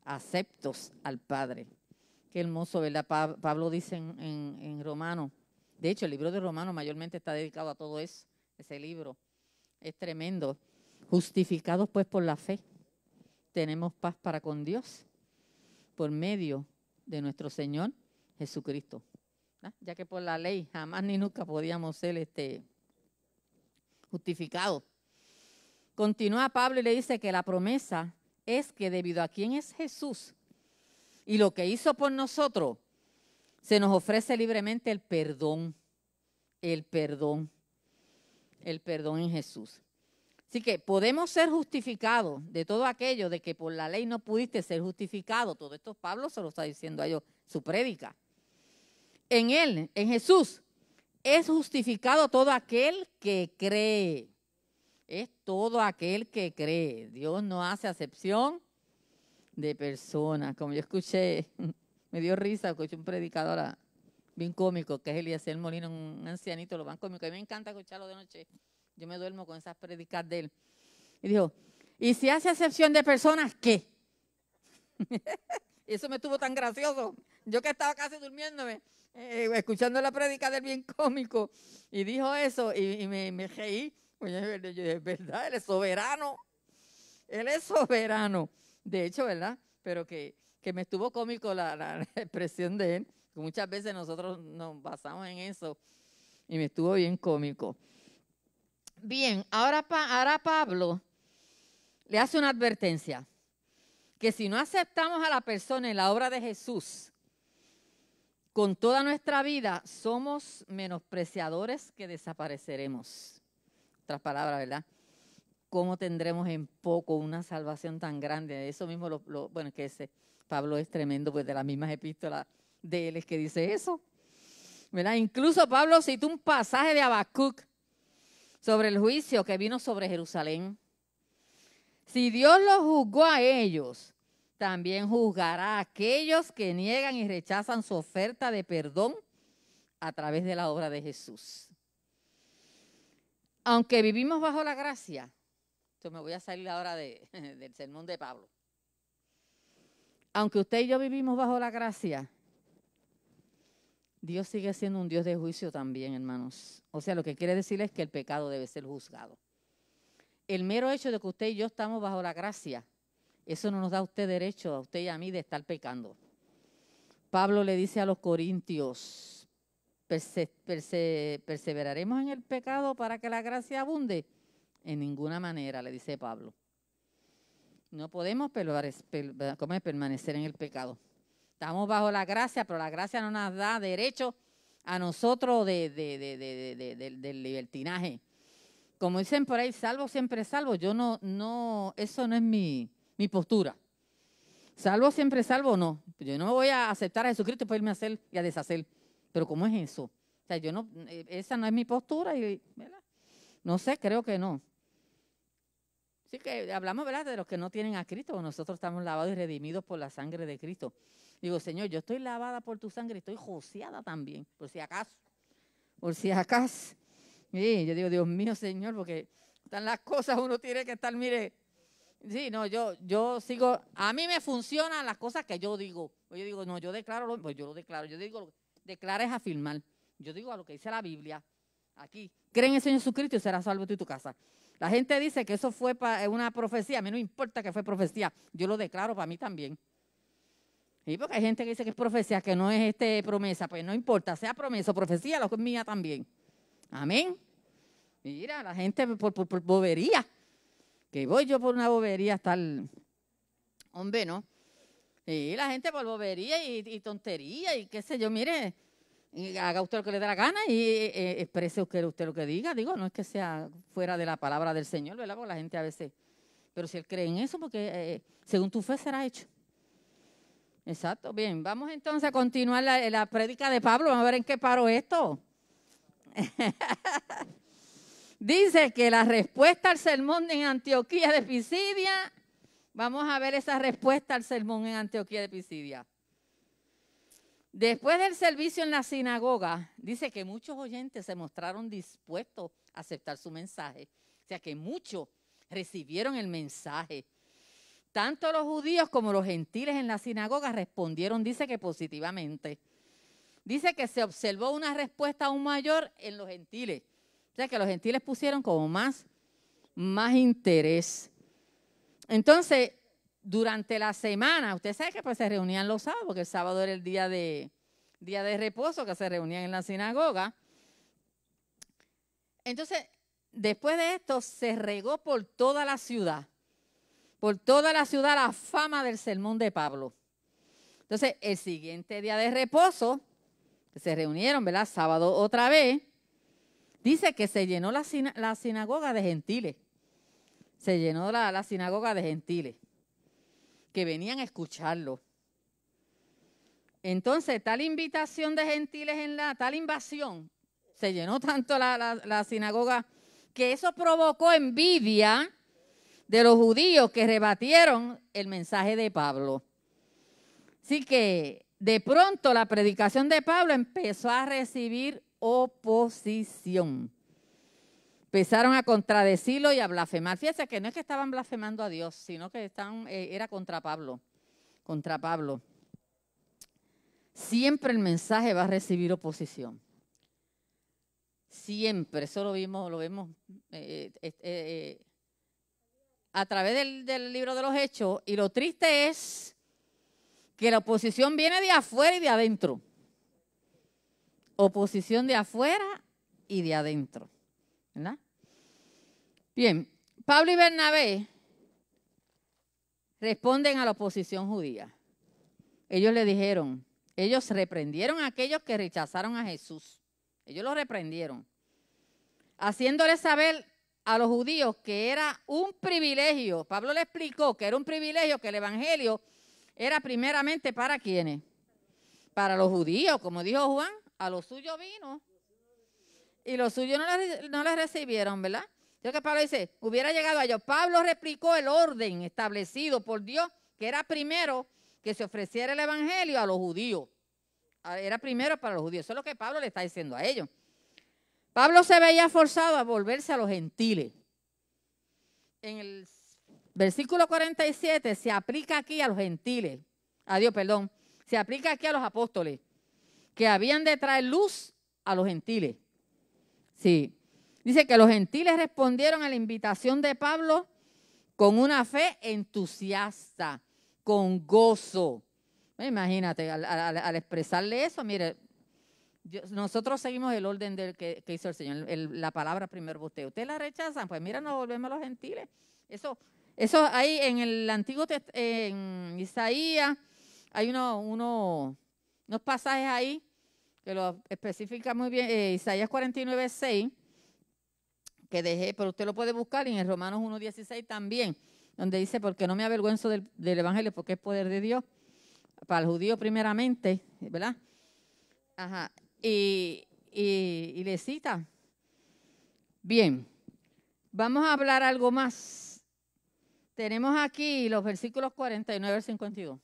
Aceptos al Padre. Qué hermoso, ¿verdad? Pablo dice en Romanos. De hecho, el libro de Romanos mayormente está dedicado a todo eso. Ese libro es tremendo. Justificados pues por la fe, tenemos paz para con Dios por medio de nuestro Señor Jesucristo. ¿Ah? Ya que por la ley jamás ni nunca podíamos ser justificados. Continúa Pablo y le dice que la promesa es que debido a quién es Jesús y lo que hizo por nosotros, se nos ofrece libremente el perdón en Jesús. Así que podemos ser justificados de todo aquello de que por la ley no pudiste ser justificado. Todo esto Pablo se lo está diciendo a ellos, su prédica. En él, en Jesús, es justificado todo aquel que cree. Es todo aquel que cree. Dios no hace acepción de personas. Como yo escuché, me dio risa, escuché un predicador bien cómico, que es Eliezer Molina, un ancianito, lo más cómico. A mí me encanta escucharlo de noche. Yo me duermo con esas predicas de él. Y dijo, ¿y si hace acepción de personas, qué? Y eso me estuvo tan gracioso. Yo que estaba casi durmiéndome, escuchando la predica del bien cómico. Y dijo eso y me reí. Pues yo dije, es verdad, Él es soberano. Él es soberano. De hecho, ¿verdad? Pero que me estuvo cómico la expresión de él. Muchas veces nosotros nos basamos en eso. Y me estuvo bien cómico. Bien, ahora Pablo le hace una advertencia. Que si no aceptamos a la persona en la obra de Jesús, con toda nuestra vida, somos menospreciadores que desapareceremos. Otras palabras, ¿verdad? ¿Cómo tendremos en poco una salvación tan grande? Eso mismo, bueno, que Pablo es tremendo, pues de las mismas epístolas de él es que dice eso, ¿verdad? Incluso Pablo citó un pasaje de Habacuc sobre el juicio que vino sobre Jerusalén. Si Dios los juzgó a ellos también juzgará a aquellos que niegan y rechazan su oferta de perdón a través de la obra de Jesús. Aunque vivimos bajo la gracia, entonces me voy a salir ahora del sermón de Pablo. Aunque usted y yo vivimos bajo la gracia, Dios sigue siendo un Dios de juicio también, hermanos. O sea, lo que quiere decir es que el pecado debe ser juzgado. El mero hecho de que usted y yo estamos bajo la gracia, eso no nos da a usted derecho, a usted y a mí, de estar pecando. Pablo le dice a los corintios, ¿perseveraremos en el pecado para que la gracia abunde? En ninguna manera, le dice Pablo. No podemos permanecer en el pecado. Estamos bajo la gracia, pero la gracia no nos da derecho a nosotros del libertinaje. Como dicen por ahí, salvo siempre salvo. Yo no, eso no es mi postura. Salvo siempre salvo, no. Yo no voy a aceptar a Jesucristo para irme a hacer y a deshacer. Pero ¿cómo es eso? O sea, esa no es mi postura y, ¿verdad? No sé, creo que no. Sí que hablamos, ¿verdad?, de los que no tienen a Cristo. Nosotros estamos lavados y redimidos por la sangre de Cristo. Digo, Señor, yo estoy lavada por tu sangre y estoy joseada también, por si acaso. Por si acaso. Y yo digo, Dios mío, Señor, porque están las cosas, uno tiene que estar, mire. Sí, no, yo sigo, a mí me funcionan las cosas que yo digo. Yo digo, no, yo declaro, pues yo lo declaro. Yo digo, declara es afirmar. Yo digo a lo que dice la Biblia. Aquí, cree en el Señor Jesucristo y serás salvo tú y tu casa. La gente dice que eso fue una profecía. A mí no importa que fue profecía. Yo lo declaro para mí también. Y porque hay gente que dice que es profecía, que no es promesa. Pues no importa, sea promesa o profecía, lo que es mía también. Amén. Mira, la gente por bobería. Que voy yo por una bobería hasta el... Hombre, ¿no? Y la gente por bobería y tontería y qué sé yo, mire... Y haga usted lo que le dé la gana y exprese usted lo que diga. Digo, no es que sea fuera de la palabra del Señor, ¿verdad? Porque la gente a veces... Pero si él cree en eso, porque según tu fe será hecho. Exacto. Bien, vamos entonces a continuar la prédica de Pablo. Vamos a ver en qué paró esto. Dice que la respuesta al sermón en Antioquía de Pisidia, vamos a ver esa respuesta al sermón en Antioquía de Pisidia. Después del servicio en la sinagoga, dice que muchos oyentes se mostraron dispuestos a aceptar su mensaje. O sea que muchos recibieron el mensaje. Tanto los judíos como los gentiles en la sinagoga respondieron, dice que positivamente. Dice que se observó una respuesta aún mayor en los gentiles. O sea que los gentiles pusieron como más interés. Entonces, durante la semana, usted sabe que pues se reunían los sábados, porque el sábado era el día de reposo, que se reunían en la sinagoga. Entonces, después de esto, se regó por toda la ciudad la fama del sermón de Pablo. Entonces, el siguiente día de reposo, que se reunieron, ¿verdad?, sábado otra vez, dice que se llenó la sinagoga de gentiles. Se llenó la sinagoga de gentiles que venían a escucharlo. Entonces, tal invitación de gentiles tal invasión, se llenó tanto la sinagoga que eso provocó envidia de los judíos que rebatieron el mensaje de Pablo. Así que, de pronto, la predicación de Pablo empezó a recibir oposición. Empezaron a contradecirlo y a blasfemar. Fíjense que no es que estaban blasfemando a Dios, sino que era contra Pablo. Contra Pablo. Siempre el mensaje va a recibir oposición. Siempre. Eso lo vemos a través del libro de los Hechos. Y lo triste es que la oposición viene de afuera y de adentro. Oposición de afuera y de adentro. ¿Verdad? Bien, Pablo y Bernabé responden a la oposición judía. Ellos le dijeron, ellos reprendieron a aquellos que rechazaron a Jesús. Ellos lo reprendieron, haciéndole saber a los judíos que era un privilegio. Pablo le explicó que era un privilegio, que el evangelio era primeramente para ¿quiénes? Para los judíos, como dijo Juan, a los suyos vino. Y los suyos no les recibieron, ¿verdad? Yo que Pablo dice, hubiera llegado a ellos. Pablo replicó el orden establecido por Dios que era primero que se ofreciera el evangelio a los judíos. Era primero para los judíos. Eso es lo que Pablo le está diciendo a ellos. Pablo se veía forzado a volverse a los gentiles. En el versículo 47 se aplica aquí a los gentiles. Se aplica aquí a los apóstoles, que habían de traer luz a los gentiles. Sí. Dice que los gentiles respondieron a la invitación de Pablo con una fe entusiasta, con gozo. Imagínate, al expresarle eso, mire, nosotros seguimos el orden que hizo el Señor, la palabra primero ustedes la rechazan, pues mira, nos volvemos a los gentiles. Eso hay en el Antiguo en Isaías, hay unos pasajes ahí que lo especifica muy bien, Isaías 49:6, que dejé, pero usted lo puede buscar, y en Romanos 1:16 también, donde dice, porque no me avergüenzo del evangelio, porque es poder de Dios, para el judío primeramente, ¿verdad? Ajá. Y le cita. Bien, vamos a hablar algo más. Tenemos aquí los versículos 49 al 52.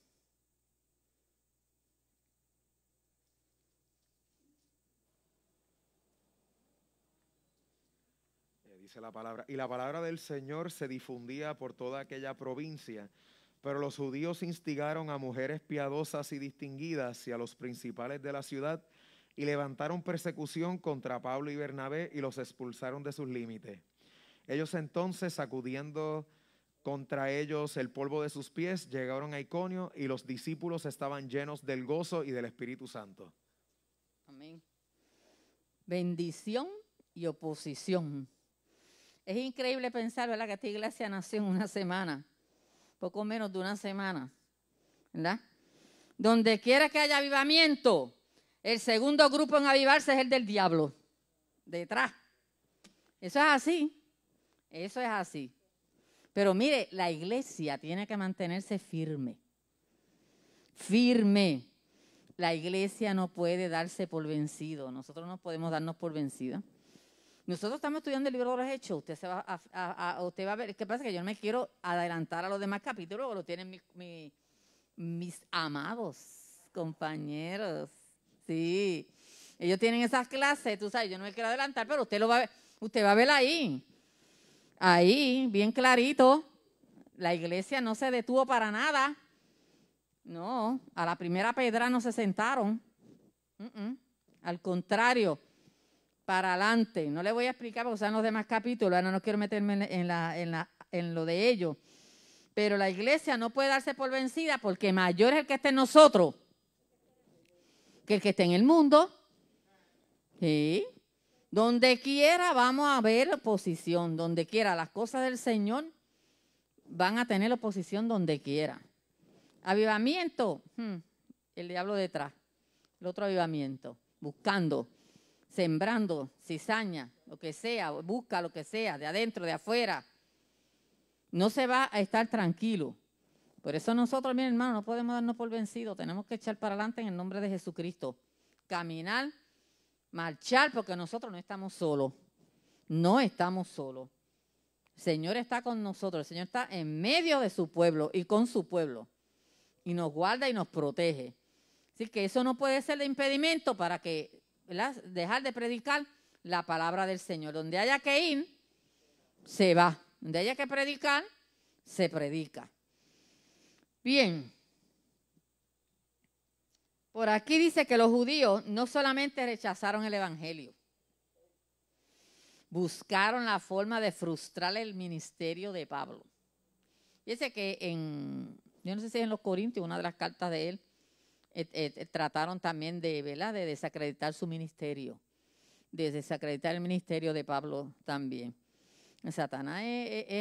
Dice la palabra, y la palabra del Señor se difundía por toda aquella provincia, pero los judíos instigaron a mujeres piadosas y distinguidas y a los principales de la ciudad y levantaron persecución contra Pablo y Bernabé y los expulsaron de sus límites. Ellos entonces, sacudiendo contra ellos el polvo de sus pies, llegaron a Iconio y los discípulos estaban llenos del gozo y del Espíritu Santo. Amén. Bendición y oposición. Es increíble pensar, ¿verdad?, que esta iglesia nació en una semana, poco menos de una semana, ¿verdad? Donde quiera que haya avivamiento, el segundo grupo en avivarse es el del diablo, detrás. Eso es así, eso es así. Pero mire, la iglesia tiene que mantenerse firme, firme. La iglesia no puede darse por vencido, nosotros no podemos darnos por vencida. Nosotros estamos estudiando el libro de los Hechos. Usted va a ver. ¿Qué pasa? Que yo no me quiero adelantar a los demás capítulos, lo tienen mis amados compañeros. Sí, ellos tienen esas clases, tú sabes, yo no me quiero adelantar, pero usted lo va a ver. Usted va a ver ahí, bien clarito. La iglesia no se detuvo para nada. No, a la primera pedra no se sentaron. Al contrario, para adelante. No le voy a explicar porque son los demás capítulos, ahora no quiero meterme en lo de ellos. Pero la iglesia no puede darse por vencida porque mayor es el que esté en nosotros que el que esté en el mundo. ¿Sí? Donde quiera vamos a ver oposición, donde quiera. Las cosas del Señor van a tener oposición donde quiera. Avivamiento, el diablo detrás. El otro avivamiento, buscando, sembrando cizaña, lo que sea, busca lo que sea, de adentro, de afuera. No se va a estar tranquilo. Por eso nosotros, mi hermano, no podemos darnos por vencidos. Tenemos que echar para adelante en el nombre de Jesucristo. Caminar, marchar, porque nosotros no estamos solos. No estamos solos. El Señor está con nosotros. El Señor está en medio de su pueblo y con su pueblo. Y nos guarda y nos protege. Así que eso no puede ser de impedimento para que, ¿verdad?, dejar de predicar la palabra del Señor. Donde haya que ir, se va. Donde haya que predicar, se predica. Bien. Por aquí dice que los judíos no solamente rechazaron el evangelio, buscaron la forma de frustrar el ministerio de Pablo. Fíjese que yo no sé si en los Corintios, una de las cartas de él, trataron también de, ¿verdad?, de desacreditar su ministerio, de desacreditar el ministerio de Pablo también. Satanás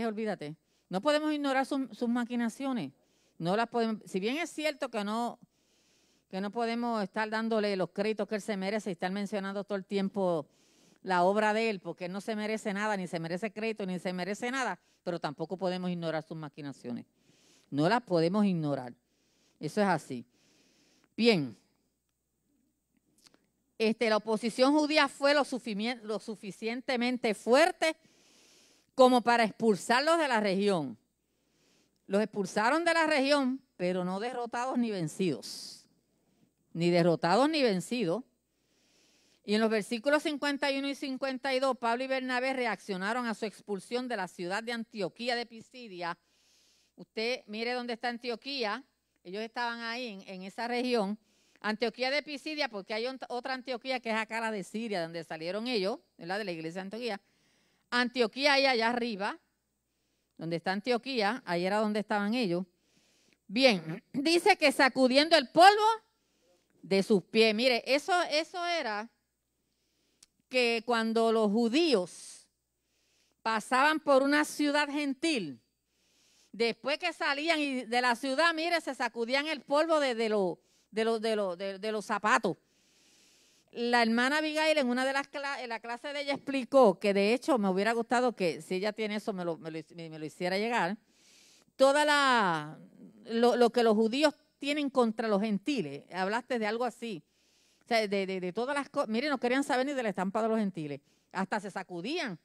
olvídate, no podemos ignorar sus maquinaciones, no las podemos, si bien es cierto que no podemos estar dándole los créditos que él se merece y estar mencionando todo el tiempo la obra de él, porque él no se merece nada, ni se merece crédito, ni se merece nada, pero tampoco podemos ignorar sus maquinaciones. No las podemos ignorar. Eso es así. Bien. La oposición judía fue lo suficientemente fuerte como para expulsarlos de la región. Los expulsaron de la región pero no derrotados ni vencidos. Ni derrotados ni vencidos. Y en los versículos 51 y 52, Pablo y Bernabé reaccionaron a su expulsión de la ciudad de Antioquía de Pisidia. Usted mire dónde está Antioquía. Ellos estaban ahí en esa región. Antioquía de Pisidia, porque hay otra Antioquía que es acá la de Siria, donde salieron ellos, ¿verdad? De la iglesia de Antioquía. Antioquía ahí allá arriba, donde está Antioquía, ahí era donde estaban ellos. Bien, dice que sacudiendo el polvo de sus pies. Mire, eso era que cuando los judíos pasaban por una ciudad gentil, después que salían de la ciudad, mire, se sacudían el polvo de los zapatos. La hermana Abigail en una de en la clase de ella explicó que de hecho me hubiera gustado que si ella tiene eso me lo hiciera llegar. Lo que los judíos tienen contra los gentiles. Hablaste de algo así. O sea, de todas las cosas. Mire, no querían saber ni de la estampa de los gentiles. Hasta se sacudían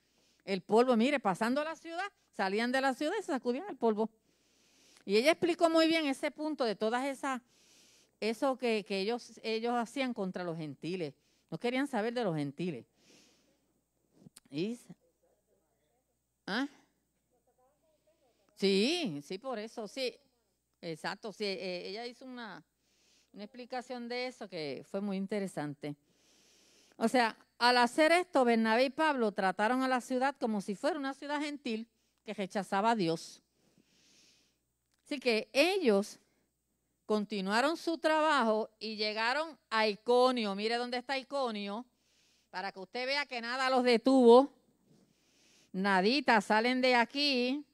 el polvo. Mire, pasando la ciudad, salían de la ciudad y se sacudían el polvo. Y ella explicó muy bien ese punto de todas eso que ellos hacían contra los gentiles. No querían saber de los gentiles. ¿Ah? Sí, por eso, sí. Exacto, sí. Ella hizo una explicación de eso que fue muy interesante. O sea, al hacer esto, Bernabé y Pablo trataron a la ciudad como si fuera una ciudad gentil que rechazaba a Dios. Así que ellos continuaron su trabajo y llegaron a Iconio. Mire dónde está Iconio, para que usted vea que nada los detuvo. Nadita, salen de aquí,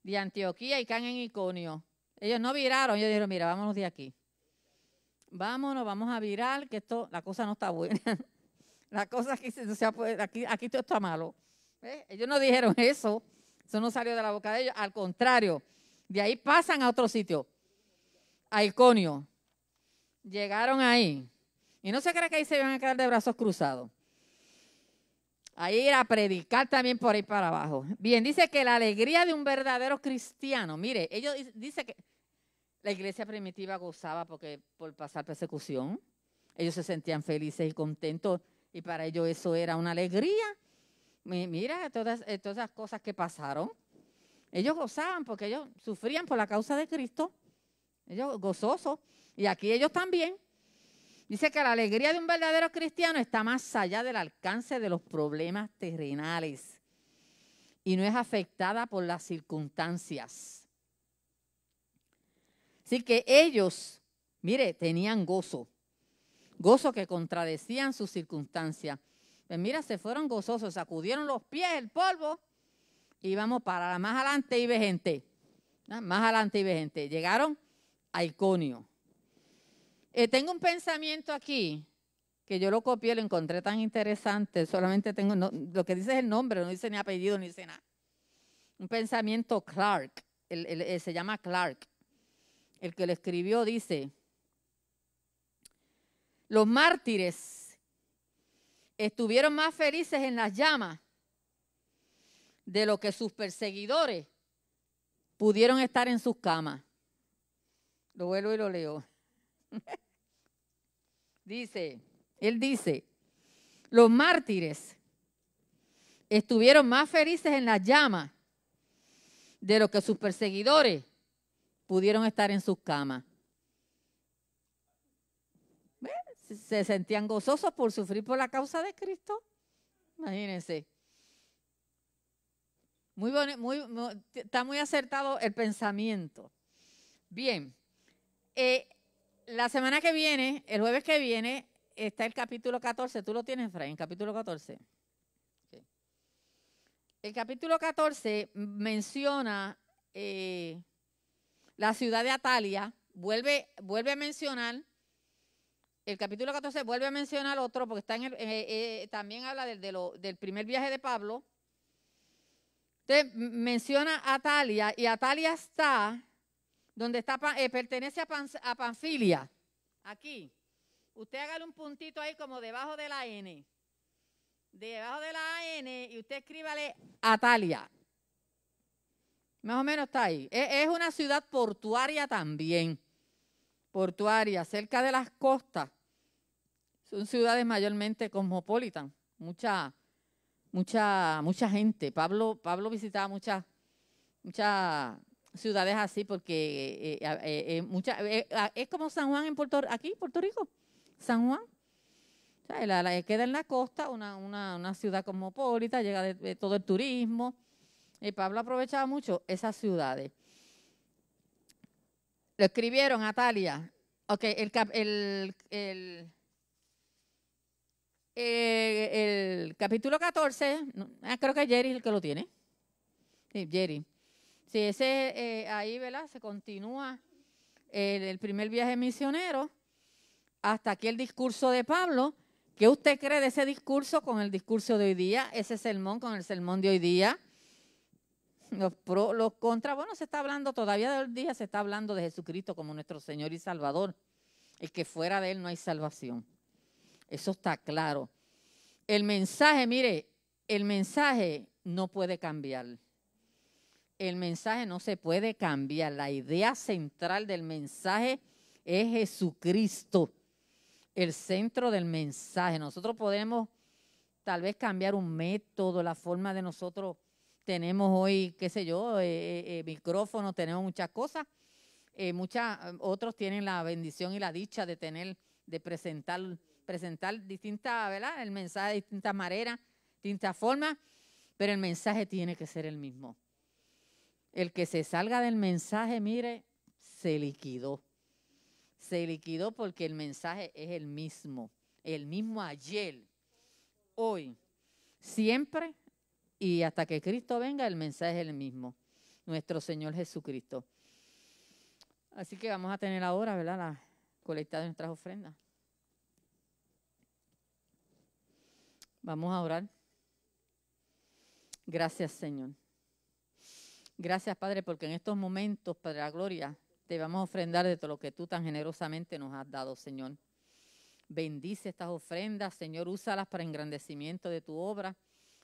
de Antioquía, y caen en Iconio. Ellos no viraron, ellos dijeron, mira, vámonos de aquí. Vámonos, vamos a virar, que la cosa no está buena. La cosa aquí todo está malo. ¿Ves? Ellos no dijeron eso no salió de la boca de ellos. Al contrario, de ahí pasan a otro sitio. A Iconio. Llegaron ahí. Y no se cree que ahí se iban a quedar de brazos cruzados. Ahí ir a predicar también por ahí para abajo. Bien, dice que la alegría de un verdadero cristiano. Mire, ellos dicen que la iglesia primitiva gozaba por pasar persecución. Ellos se sentían felices y contentos. Y para ellos eso era una alegría. Mira todas esas cosas que pasaron. Ellos gozaban porque ellos sufrían por la causa de Cristo. Ellos gozosos. Y aquí ellos también. Dice que la alegría de un verdadero cristiano está más allá del alcance de los problemas terrenales. Y no es afectada por las circunstancias. Así que ellos, mire, tenían gozo. Gozo que contradecían sus circunstancias. Pues mira, se fueron gozosos, sacudieron los pies, el polvo, y vamos para más adelante y ve gente. Más adelante y ve gente. Llegaron a Iconio. Tengo un pensamiento aquí, que yo lo copié, lo encontré tan interesante, solamente tengo, lo que dice es el nombre, no dice ni apellido, ni dice nada. Un pensamiento Clark, se llama Clark. El que lo escribió dice, los mártires estuvieron más felices en las llamas de lo que sus perseguidores pudieron estar en sus camas. Lo vuelvo y lo leo. Él dice, los mártires estuvieron más felices en las llamas de lo que sus perseguidores pudieron estar en sus camas. Se sentían gozosos por sufrir por la causa de Cristo. Imagínense. Está muy acertado el pensamiento. Bien. La semana que viene, el jueves que viene, está el capítulo 14. ¿Tú lo tienes, Efraín? Capítulo 14. Okay. El capítulo 14 menciona la ciudad de Atalia. Vuelve a mencionar. El capítulo 14 vuelve a mencionar otro, porque está también habla del primer viaje de Pablo. Entonces, menciona Atalia, y Atalia está donde está, pertenece a Panfilia. Aquí. Usted hágale un puntito ahí como debajo de la N. Debajo de la N, y usted escríbale Atalia. Más o menos está ahí. Es una ciudad portuaria también. Portuaria, cerca de las costas. Son ciudades mayormente cosmopolitan. Mucha gente. Pablo visitaba muchas ciudades así porque es como San Juan en Puerto Rico. San Juan. O sea, queda en la costa, una ciudad cosmopolita, llega de todo el turismo. Pablo aprovechaba mucho esas ciudades. Lo escribieron, Atalia. Ok, el capítulo 14, creo que Jerry es el que lo tiene. Sí, Jerry. Sí, ese ahí, ¿verdad? Se continúa el primer viaje misionero hasta aquí el discurso de Pablo. ¿Qué usted cree de ese discurso con el discurso de hoy día? Ese sermón con el sermón de hoy día. Los contras, bueno, se está hablando, todavía de hoy día se está hablando de Jesucristo como nuestro Señor y Salvador. El que fuera de Él no hay salvación. Eso está claro. El mensaje, mire, el mensaje no puede cambiar. El mensaje no se puede cambiar. La idea central del mensaje es Jesucristo, el centro del mensaje. Nosotros podemos tal vez cambiar un método, la forma de nosotros. Tenemos hoy, qué sé yo, micrófonos, tenemos muchas cosas. Otros tienen la bendición y la dicha de presentar distintas, ¿verdad? El mensaje de distintas maneras, distintas formas, pero el mensaje tiene que ser el mismo. El que se salga del mensaje, mire, se liquidó. Se liquidó porque el mensaje es el mismo ayer, hoy, siempre y hasta que Cristo venga, el mensaje es el mismo, nuestro Señor Jesucristo. Así que vamos a tener ahora, ¿verdad?, la colecta de nuestras ofrendas. Vamos a orar. Gracias, Señor. Gracias, Padre, porque en estos momentos, Padre de la gloria, te vamos a ofrendar de todo lo que tú tan generosamente nos has dado, Señor. Bendice estas ofrendas, Señor, úsalas para engrandecimiento de tu obra,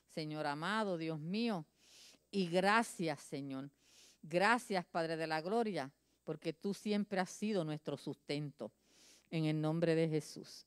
Señor amado, Dios mío. Y gracias, Señor. Gracias, Padre de la gloria, porque tú siempre has sido nuestro sustento. En el nombre de Jesús.